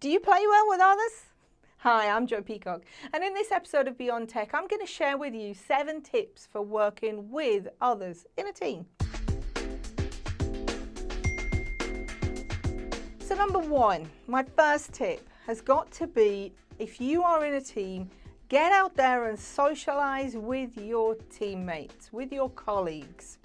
Do you play well with others? Hi, I'm Jo Peacock, and in this episode of Beyond Tech, I'm going to share with you 7 tips for working with others in a team. So number 1, my first tip has got to be, if you are in a team, get out there and socialize with your teammates, with your colleagues.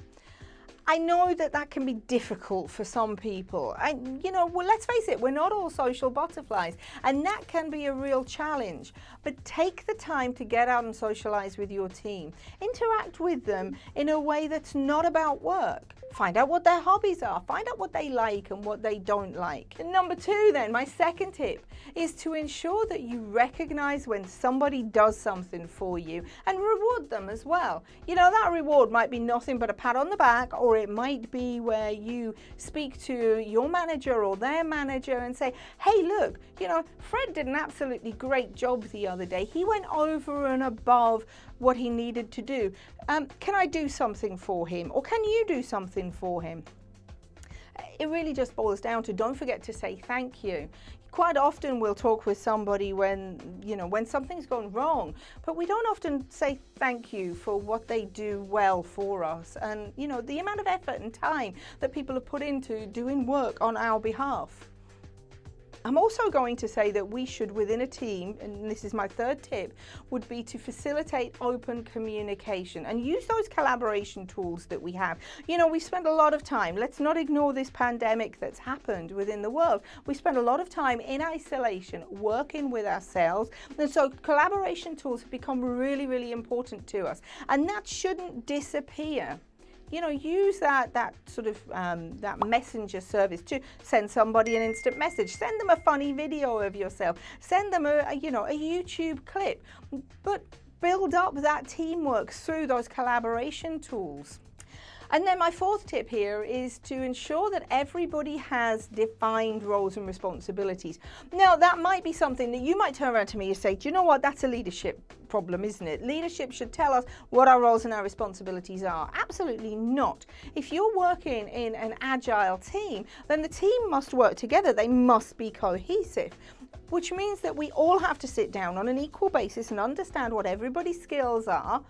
I know that can be difficult for some people. Well, let's face it, we're not all social butterflies, and that can be a real challenge. But take the time to get out and socialize with your team. Interact with them in a way that's not about work. Find out what their hobbies are. Find out what they like and what they don't like. And number 2 then, my second tip, is to ensure that you recognize when somebody does something for you and reward them as well. That reward might be nothing but a pat on the back, or it might be where you speak to your manager or their manager and say, hey, look, Fred did an absolutely great job the other day. He went over and above what he needed to do. Can I do something for him? Or can you do something for him? It really just boils down to, don't forget to say thank you. Quite often we'll talk with somebody when something's gone wrong, but we don't often say thank you for what they do well for us, and the amount of effort and time that people have put into doing work on our behalf. I'm also going to say that we should, within a team, and this is my third tip, would be to facilitate open communication and use those collaboration tools that we have. We spend a lot of time, let's not ignore this pandemic that's happened within the world. We spend a lot of time in isolation, working with ourselves, and so collaboration tools have become really, really important to us, and that shouldn't disappear. Use that sort of that messenger service to send somebody an instant message, send them a funny video of yourself, send them a YouTube clip, but build up that teamwork through those collaboration tools. And then my fourth tip here is to ensure that everybody has defined roles and responsibilities. Now, that might be something that you might turn around to me and say, do you know what, that's a leadership problem, isn't it? Leadership should tell us what our roles and our responsibilities are. Absolutely not. If you're working in an agile team, then the team must work together. They must be cohesive, which means that we all have to sit down on an equal basis and understand what everybody's skills are,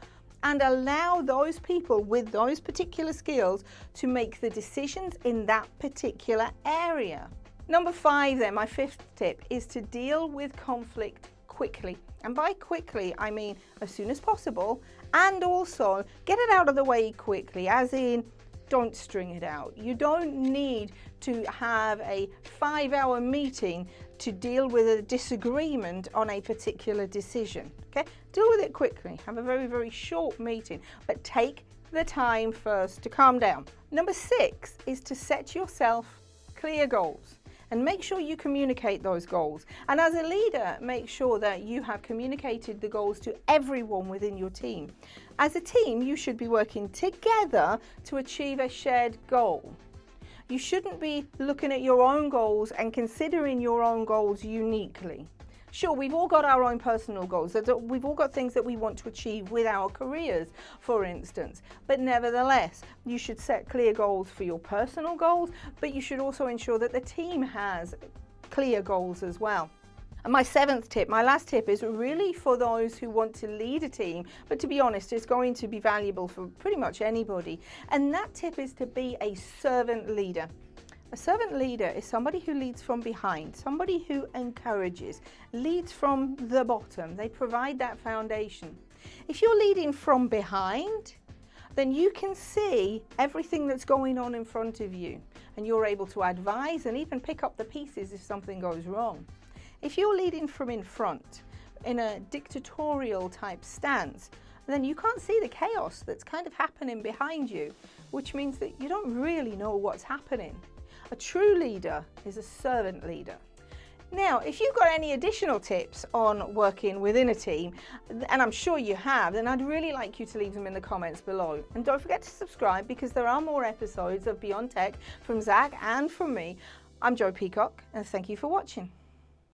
and allow those people with those particular skills to make the decisions in that particular area. Number 5 then, my 5th tip, is to deal with conflict quickly. And by quickly, I mean as soon as possible, and also get it out of the way quickly, as in, don't string it out. You don't need to have a 5-hour meeting to deal with a disagreement on a particular decision. Okay? Deal with it quickly. Have a very, very short meeting, but take the time first to calm down. Number 6 is to set yourself clear goals and make sure you communicate those goals. And as a leader, make sure that you have communicated the goals to everyone within your team. As a team, you should be working together to achieve a shared goal. You shouldn't be looking at your own goals and considering your own goals uniquely. Sure, we've all got our own personal goals. We've all got things that we want to achieve with our careers, for instance. But nevertheless, you should set clear goals for your personal goals, but you should also ensure that the team has clear goals as well. And my 7th tip, my last tip, is really for those who want to lead a team, but to be honest, it's going to be valuable for pretty much anybody. And that tip is to be a servant leader. A servant leader is somebody who leads from behind, somebody who encourages, leads from the bottom. They provide that foundation. If you're leading from behind, then you can see everything that's going on in front of you, and you're able to advise and even pick up the pieces if something goes wrong. If you're leading from in front, in a dictatorial type stance, then you can't see the chaos that's kind of happening behind you, which means that you don't really know what's happening. A true leader is a servant leader. Now, if you've got any additional tips on working within a team, and I'm sure you have, then I'd really like you to leave them in the comments below. And don't forget to subscribe, because there are more episodes of Beyond Tech from Zach and from me. I'm Jo Peacock, and thank you for watching.